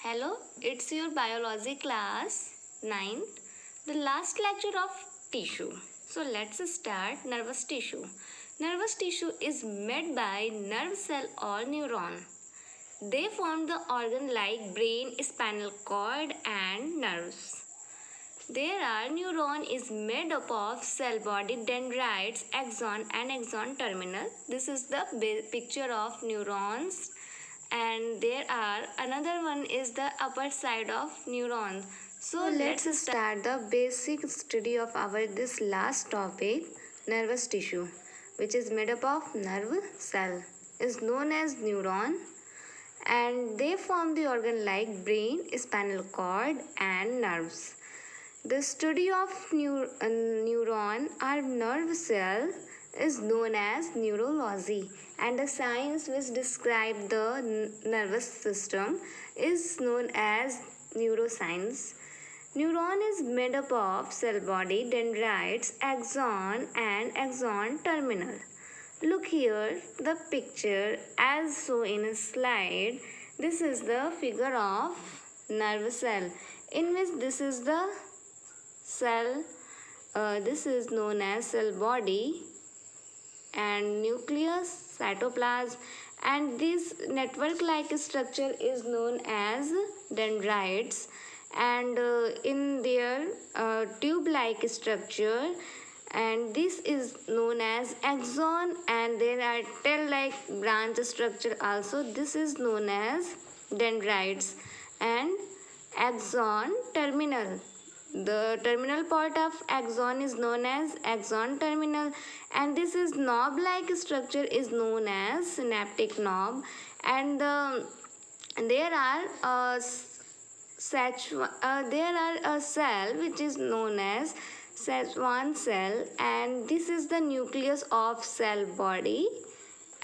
Hello, it's your biology class 9th, the last lecture of tissue. So let's start nervous tissue. Nervous tissue is made by nerve cell or neuron. They form the organ like brain, spinal cord and nerves. There are neuron is made up of cell body, dendrites, axon and axon terminal. This is the picture of neurons, and there are another one is the upper side of neurons. So let's start the basic study of our this last topic, nervous tissue, which is made up of nerve cell, is known as neuron, and they form the organ like brain, spinal cord and nerves. The study of neuron or nerve cell is known as neurology, and the science which describe the nervous system is known as neuroscience. Neuron is made up of cell body, dendrites, axon and axon terminal. Look here the picture as shown in a slide. This is the figure of nerve cell, in which this is the cell, this is known as cell body and nucleus, cytoplasm, and this network like structure is known as dendrites, and in their tube like structure, and this is known as axon, and there are tail like branch structure also. This is known as dendrites and axon terminal. The terminal part of axon is known as axon terminal, and this is knob like structure is known as synaptic knob, and there are a cell which is known as Schwann cell, and this is the nucleus of cell body,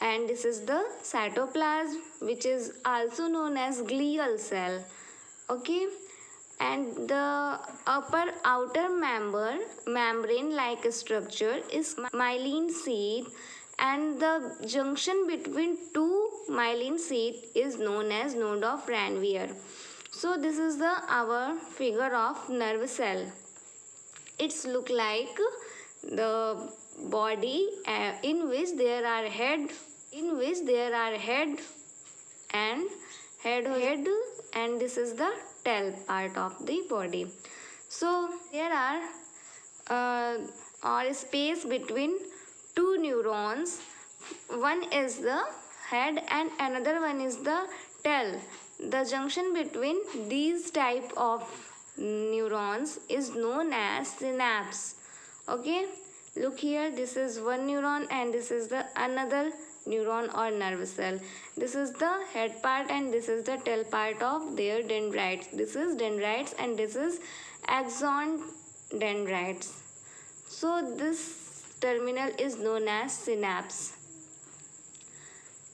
and this is the cytoplasm which is also known as glial cell. Okay, and the upper outer membrane like structure is myelin sheath, and the junction between two myelin sheath is known as node of Ranvier. So this is the our figure of nerve cell. It's look like the body in which there are head and head, and this is the tail part of the body. So there are or space between two neurons. One is the head and another one is the tail. The junction between these type of neurons is known as synapse. Okay, look here, this is one neuron and this is the another neuron or nerve cell. This is the head part and this is the tail part of their dendrites. This is dendrites and this is axon dendrites. So this terminal is known as synapse.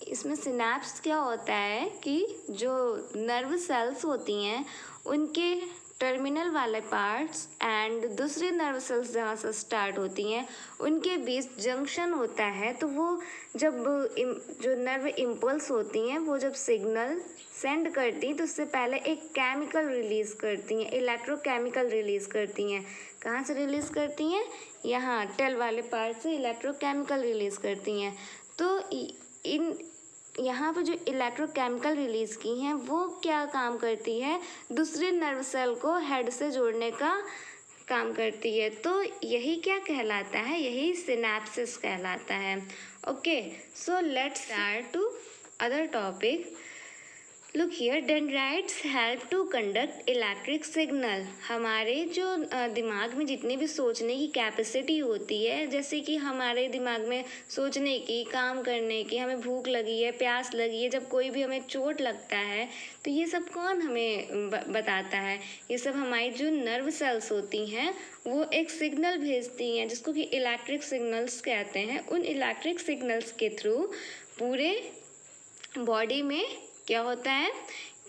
इसमें synapse क्या होता है कि जो nerve cells होती हैं उनके terminal वाले पार्ट्स एंड दूसरी नर्व सेल्स जहाँ से स्टार्ट होती हैं उनके बीच जंक्शन होता है, तो वो जब जो नर्व इम्पल्स होती हैं वो जब सिग्नल सेंड करती हैं तो उससे पहले एक केमिकल रिलीज़ करती हैं, इलेक्ट्रोकेमिकल रिलीज़ करती हैं. कहाँ से रिलीज़ करती हैं? यहाँ टेल वाले पार्ट से इलेक्ट्रोकेमिकल रिलीज़ करती हैं. तो इन यहाँ पर जो इलेक्ट्रोकेमिकल रिलीज़ की हैं वो क्या काम करती है? दूसरे नर्व सेल को हेड से जोड़ने का काम करती है. तो यही क्या कहलाता है? यही सिनेप्सिस कहलाता है. Okay, so let's start to other topic. Look here, dendrites help to conduct electric signal. हमारे जो दिमाग में जितनी भी सोचने की कैपेसिटी होती है, जैसे कि हमारे दिमाग में सोचने की, काम करने की, हमें भूख लगी है, प्यास लगी है, जब कोई भी हमें चोट लगता है तो ये सब कौन हमें बताता है? ये सब हमारी जो नर्व सेल्स होती हैं वो एक सिग्नल भेजती हैं जिसको कि इलेक्ट्रिक सिग्नल्स कहते हैं. उन इलेक्ट्रिक सिग्नल्स के थ्रू पूरे बॉडी में क्या होता है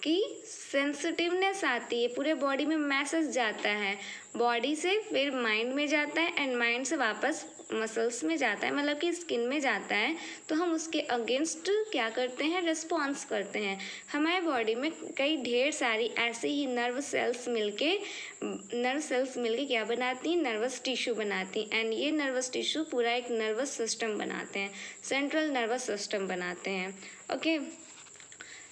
कि सेंसिटिवनेस आती है, पूरे बॉडी में मैसेज जाता है, बॉडी से फिर माइंड में जाता है एंड माइंड से वापस मसल्स में जाता है, मतलब कि स्किन में जाता है, तो हम उसके अगेंस्ट क्या करते हैं, रिस्पॉन्स करते हैं। हमारे बॉडी में कई ढेर सारी ऐसे ही नर्व सेल्स मिलके क्या बनाती हैं, नर्वस टिश्यू बनाती हैं। एंड ये नर्वस टिश्यू पूरा एक नर्वस सिस्टम बनाते हैं, सेंट्रल नर्वस सिस्टम बनाते हैं। ओके,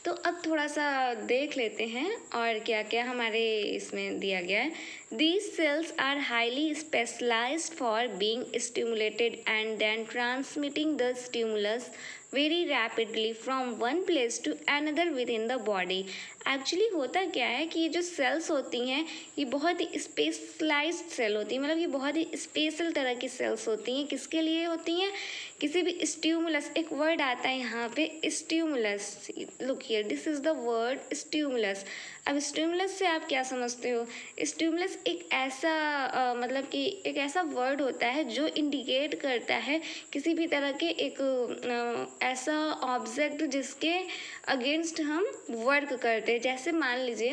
तो अब थोड़ा सा देख लेते हैं और क्या क्या हमारे इसमें दिया गया है। These cells are highly specialized for being stimulated and then transmitting the stimulus very rapidly from one place to another within the body. Actually होता क्या है कि ये जो सेल्स होती हैं ये बहुत ही स्पेशलाइज्ड सेल होती हैं, मतलब ये बहुत ही स्पेशल तरह की सेल्स होती हैं। किसके लिए होती हैं, किसी भी स्टिमुलस, एक वर्ड आता है यहाँ पे stimulus, look here, this is the word stimulus. अब स्टिमुलस से आप क्या समझते हो, स्टिमुलस एक ऐसा मतलब कि एक ऐसा वर्ड होता है जो इंडिकेट करता है किसी भी तरह के एक ऐसा ऑब्जेक्ट जिसके अगेंस्ट हम वर्क करते हैं। जैसे मान लीजिए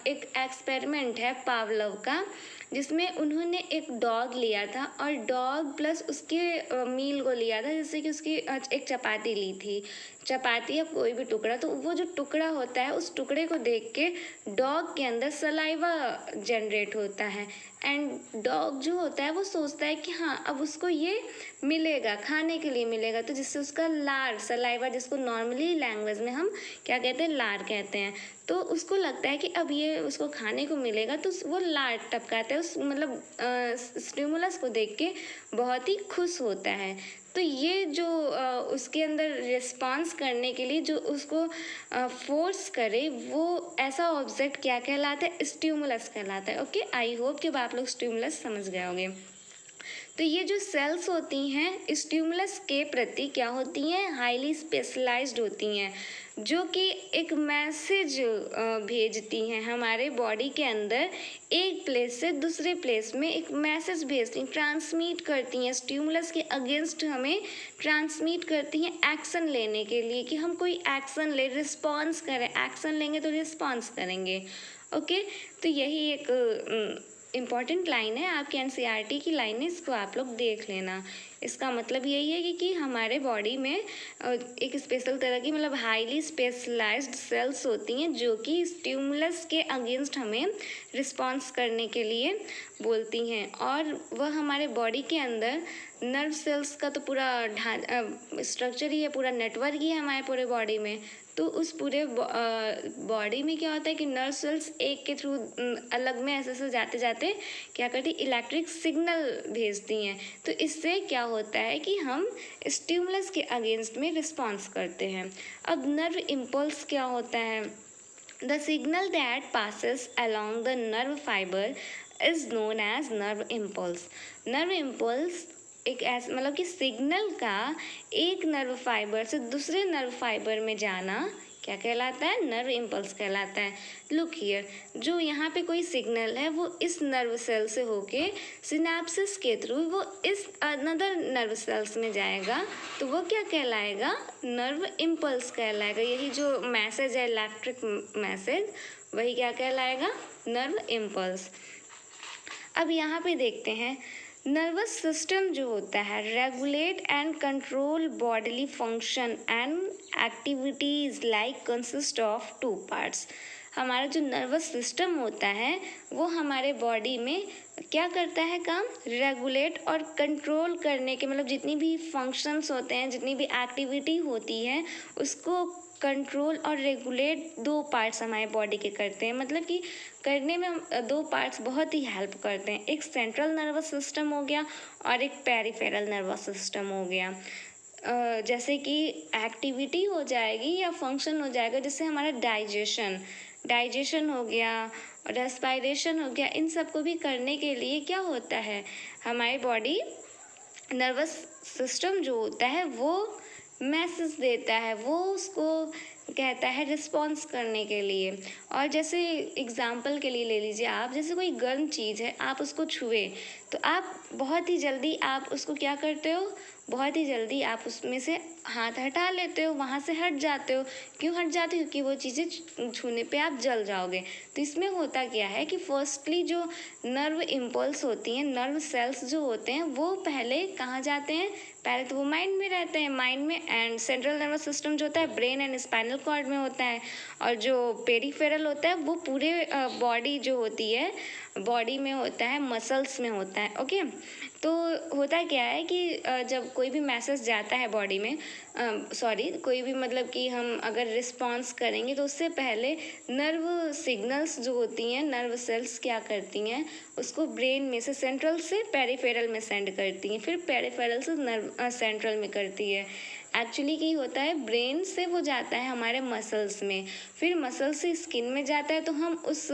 एक एक्सपेरिमेंट है पावलोव का, जिसमें उन्होंने एक डॉग लिया था और डॉग प्लस उसके मील को लिया था, जैसे कि उसकी एक चपाती ली थी, चपाती या कोई भी टुकड़ा, तो वो जो टुकड़ा होता है उस टुकड़े को देख के डॉग के अंदर सलाइवा जनरेट होता है। एंड डॉग जो होता है वो सोचता है कि हाँ अब उसको ये मिलेगा, खाने के लिए मिलेगा, तो जिससे उसका लार, सलाइवा, जिसको नॉर्मली लैंग्वेज में हम क्या कहते हैं, लार कहते हैं, तो उसको लगता है कि अब ये उसको खाने को मिलेगा, तो वो लार टपकाता है, उस मतलब स्टिमुलस को देख के बहुत ही खुश होता है। तो ये जो उसके अंदर रिस्पॉन्स करने के लिए जो उसको फोर्स करे, वो ऐसा ऑब्जेक्ट क्या कहलाता है, स्टिमुलस कहलाता है। ओके, आई होप कि आप लोग स्टिमुलस समझ गए होंगे। तो ये जो सेल्स होती हैं स्टिमुलस के प्रति क्या होती हैं, हाईली स्पेशलाइज्ड होती हैं, जो कि एक मैसेज भेजती हैं हमारे बॉडी के अंदर, एक प्लेस से दूसरे प्लेस में एक मैसेज भेजती हैं, ट्रांसमिट करती हैं, स्टिमुलस के अगेंस्ट हमें ट्रांसमिट करती हैं एक्शन लेने के लिए, कि हम कोई एक्शन ले, रिस्पॉन्स करें, एक्शन लेंगे तो रिस्पॉन्स करेंगे। ओके, तो यही एक इम्पॉर्टेंट लाइन है आपकी एनसीईआरटी की लाइन है, इसको आप लोग देख लेना। इसका मतलब यही है कि हमारे बॉडी में एक स्पेशल तरह की, मतलब हाईली स्पेशलाइज्ड सेल्स होती हैं जो कि स्टिमुलस के अगेंस्ट हमें रिस्पॉन्स करने के लिए बोलती हैं। और वह हमारे बॉडी के अंदर नर्व सेल्स का तो पूरा स्ट्रक्चर ही है, पूरा नेटवर्क ही है हमारे पूरे बॉडी में। तो उस पूरे बॉडी में क्या होता है कि नर्व सेल्स एक के थ्रू अलग में ऐसे जाते जाते क्या करती, इलेक्ट्रिक सिग्नल भेजती हैं। तो इससे क्या होता है कि हम स्टिमुलस के अगेंस्ट में रिस्पॉन्स करते हैं। अब नर्व इम्पल्स क्या होता है, the signal that passes along the nerve fibre is known as nerve impulse. Nerve impulse एक ऐसा, मतलब कि सिग्नल का एक नर्व फाइबर से दूसरे नर्व फाइबर में जाना क्या कहलाता है, नर्व इम्पल्स कहलाता है। लुक हियर, जो यहाँ पे कोई सिग्नल है वो इस नर्व सेल से होके सिनेप्सिस के थ्रू वो इस अनदर नर्व सेल्स में जाएगा, तो वो क्या कहलाएगा, नर्व इम्पल्स कहलाएगा। यही जो मैसेज है, इलेक्ट्रिक मैसेज, वही क्या कहलाएगा, नर्व इम्पल्स। अब यहाँ पे देखते हैं, नर्वस सिस्टम जो होता है regulate and control bodily function and activities like consist of 2 parts. हमारा जो नर्वस सिस्टम होता है वो हमारे बॉडी में क्या करता है काम, रेगुलेट और कंट्रोल करने के, मतलब जितनी भी फंक्शंस होते हैं, जितनी भी एक्टिविटी होती है, उसको कंट्रोल और रेगुलेट 2 पार्ट्स हमारे बॉडी के करते हैं। मतलब कि करने में 2 पार्ट्स बहुत ही हेल्प करते हैं, एक सेंट्रल नर्वस सिस्टम हो गया और एक पेरिफेरल नर्वस सिस्टम हो गया। जैसे कि एक्टिविटी हो जाएगी या फंक्शन हो जाएगा, जैसे हमारा डाइजेशन हो गया, रेस्पिरेशन हो गया, इन सब को भी करने के लिए क्या होता है, हमारी बॉडी नर्वस सिस्टम जो होता है वो मैसेज देता है, वो उसको कहता है रिस्पॉन्स करने के लिए। और जैसे एग्जाम्पल के लिए ले लीजिए आप, जैसे कोई गर्म चीज़ है, आप उसको छुए तो आप बहुत ही जल्दी आप उसको क्या करते हो, बहुत ही जल्दी आप उसमें से हाथ हटा लेते हो, वहाँ से हट जाते हो। क्यों हट जाते हो? क्योंकि वो चीज़ें छूने पे आप जल जाओगे। तो इसमें होता क्या है कि फर्स्टली जो नर्व इम्पल्स होती हैं, नर्व सेल्स जो होते हैं वो पहले कहाँ जाते हैं? पहले तो वो माइंड में रहते हैं, माइंड में, एंड सेंट्रल नर्वस सिस्टम जो होता है ब्रेन एंड स्पाइनल कॉर्ड में होता है, और जो पेरिफेरल होता है वो पूरे बॉडी जो होती है, बॉडी में होता है, मसल्स में होता है। ओके, तो होता क्या है कि जब कोई भी मैसेज जाता है बॉडी में, कोई भी मतलब कि हम अगर रिस्पॉन्स करेंगे तो उससे पहले नर्व सिग्नल्स जो होती हैं, नर्व सेल्स क्या करती हैं, उसको ब्रेन में से सेंट्रल से पेरिफेरल में सेंड करती हैं, फिर पेरिफेरल से नर्व सेंट्रल में करती है। एक्चुअली क्या होता है, ब्रेन से वो जाता है हमारे मसल्स में, फिर मसल से स्किन में जाता है। तो हम उस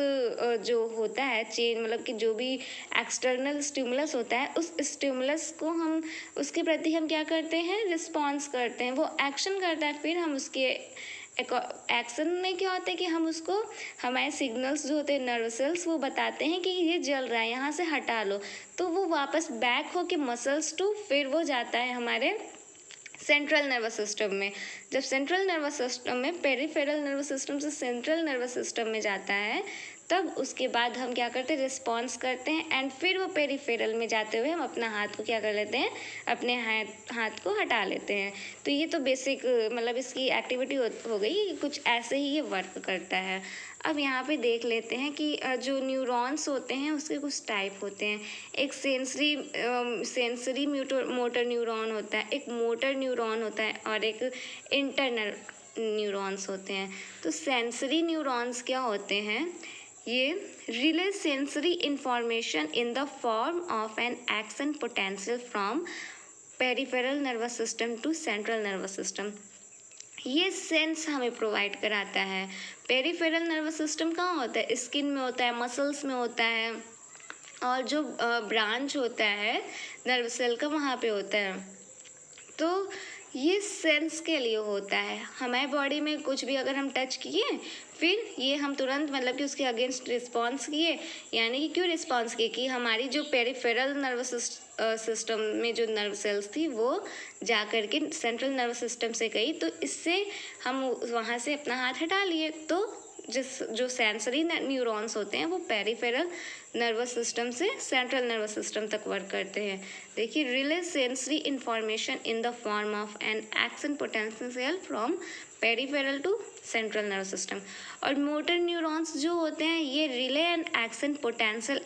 जो होता है चेन, मतलब कि जो भी एक्सटर्नल स्टिमुलस होता है, उस स्टिमुलस को हम उसके प्रति हम क्या करते हैं, रिस्पॉन्स करते हैं, वो एक्शन करता है। फिर हम उसके एक्शन में क्या होता है कि हम उसको, हमारे सिग्नल्स जो होते हैं नर्व सेल्स, वो बताते हैं कि ये जल रहा है, यहाँ से हटा लो। तो वो वापस बैक हो के मसल्स टू, फिर वो जाता है हमारे सेंट्रल नर्वस सिस्टम में। जब सेंट्रल नर्वस सिस्टम में, पेरिफेरल नर्वस सिस्टम से सेंट्रल नर्वस सिस्टम में जाता है, तब उसके बाद हम क्या करते हैं, रिस्पॉन्स करते हैं, एंड फिर वो पेरिफेरल में जाते हुए हम अपना हाथ को क्या कर लेते हैं, अपने हाथ को हटा लेते हैं। तो ये तो बेसिक मतलब इसकी एक्टिविटी हो गई, कुछ ऐसे ही ये वर्क करता है। अब यहाँ पे देख लेते हैं कि जो न्यूरॉन्स होते हैं उसके कुछ टाइप होते हैं। एक सेंसरी मोटर न्यूरॉन होता है, एक मोटर न्यूरॉन होता है, और एक इंटरनल न्यूरॉन्स होते हैं। तो सेंसरी न्यूरॉन्स क्या होते हैं, ये relay sensory information in the form of an action potential from peripheral nervous system to central nervous system. ये सेंस हमें प्रोवाइड कराता है। पेरिफेरल नर्वस सिस्टम कहाँ होता है, स्किन में होता है, मसल्स में होता है, और जो ब्रांच होता है नर्व सेल का वहाँ पे होता है। तो ये सेंस के लिए होता है। हमारे बॉडी में कुछ भी अगर हम टच किए, फिर ये हम तुरंत मतलब कि उसके अगेंस्ट रिस्पॉन्स किए, यानी कि क्यों रिस्पॉन्स किए कि हमारी जो पेरिफेरल नर्वस सिस्टम में जो नर्व सेल्स थी वो जा कर के सेंट्रल नर्वस सिस्टम से गई, तो इससे हम वहाँ से अपना हाथ हटा लिए। तो जो सेंसरी न्यूरॉन्स होते हैं वो पेरिफेरल नर्वस सिस्टम से सेंट्रल नर्वस सिस्टम तक वर्क करते हैं। देखिए, relay sensory information in the form of an action potential from peripheral to central nervous system. और मोटर न्यूरॉन्स जो होते हैं ये relay and action potential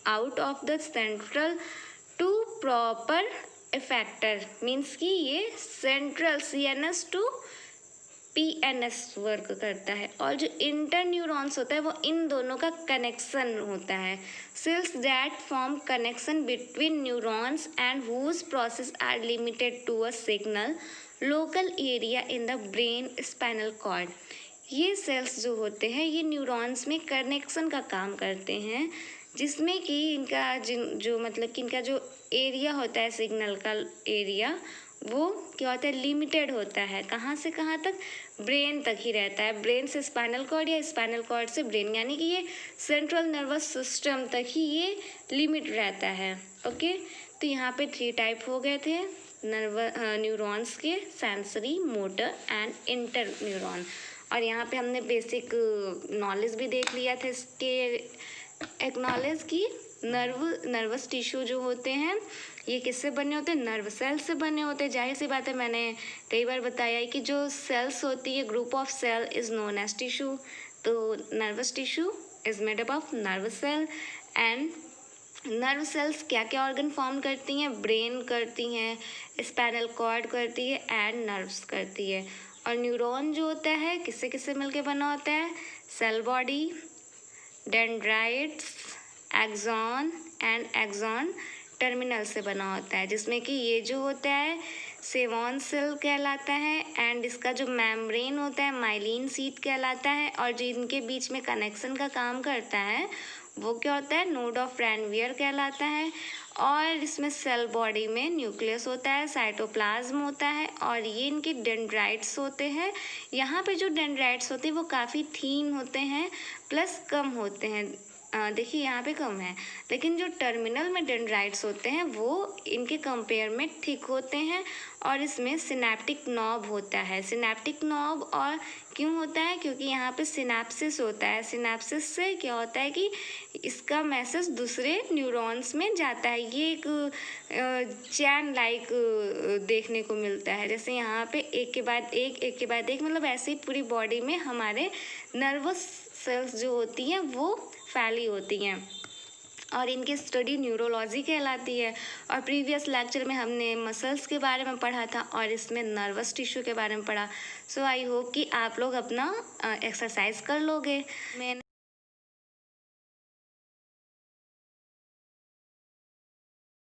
out of the central to proper effector, means कि ये central CNS to PNS work करता है। और जो इंटर न्यूरॉन्स होता है वो इन दोनों का कनेक्शन होता है। Cells that form connection between neurons and whose process are limited to a signal local area in the brain spinal cord. ये सेल्स जो होते हैं ये न्यूरॉन्स में कनेक्शन का काम करते हैं, जिसमें कि इनका जो मतलब कि इनका जो एरिया होता है, सिग्नल का एरिया, वो क्या होता है, लिमिटेड होता है। कहाँ से कहाँ तक, ब्रेन तक ही रहता है, ब्रेन से स्पाइनल कॉर्ड या स्पाइनल कॉर्ड से ब्रेन, यानी कि ये सेंट्रल नर्वस सिस्टम तक ही ये लिमिट रहता है। ओके, तो यहाँ पे 3 टाइप हो गए थे न्यूरॉन्स के, sensory, motor and inter neuron. और यहाँ पे हमने बेसिक नॉलेज भी देख लिया था इसके, एक्नॉलेज की नर्वस टिश्यू जो होते हैं ये किससे बने होते हैं, नर्व सेल से बने होते हैं। जाहिर सी बात है, मैंने कई बार बताया है कि जो सेल्स होती है, group of cell is known as tissue. तो nervous tissue is made up of nerve cell, and nerve cells क्या क्या ऑर्गन फॉर्म करती हैं, ब्रेन करती हैं, स्पाइनल कॉर्ड करती है, एंड नर्व्स करती है। और न्यूरॉन जो होता है किससे किससे मिलके बना होता है, cell body, dendrites, axon and axon terminal से बना होता है, जिसमें कि ये जो होता है सेवॉन सेल कहलाता है, एंड इसका जो मेम्ब्रेन होता है माइलिन शीट कहलाता है, और जो इनके बीच में कनेक्शन का काम करता है वो क्या होता है, नोड ऑफ रैनवियर कहलाता है। और इसमें सेल बॉडी में न्यूक्लियस होता है, साइटोप्लाज्म होता है, और ये इनके डेंड्राइट्स होते हैं। यहाँ पे जो डेंड्राइट्स होते हैं वो काफ़ी थीन होते हैं प्लस कम होते हैं, देखिए यहाँ पे कम है, लेकिन जो टर्मिनल में डेंड्राइट्स होते हैं वो इनके कंपेयर में थिक होते हैं और इसमें सिनेप्टिक नॉब होता है। सिनेप्टिक नॉब और क्यों होता है? क्योंकि यहाँ पे सिनेप्सिस होता है। सिनेप्सिस से क्या होता है कि इसका मैसेज दूसरे न्यूरॉन्स में जाता है। ये एक चैन लाइक देखने को मिलता है, जैसे यहाँ पे एक के बाद एक मतलब ऐसे ही पूरी बॉडी में हमारे नर्वस सेल्स जो होती हैं वो फैली होती हैं और इनकी स्टडी न्यूरोलॉजी कहलाती है। और प्रीवियस लेक्चर में हमने मसल्स के बारे में पढ़ा था और इसमें नर्वस टिश्यू के बारे में पढ़ा। सो आई होप कि आप लोग अपना एक्सरसाइज कर लोगे। मैं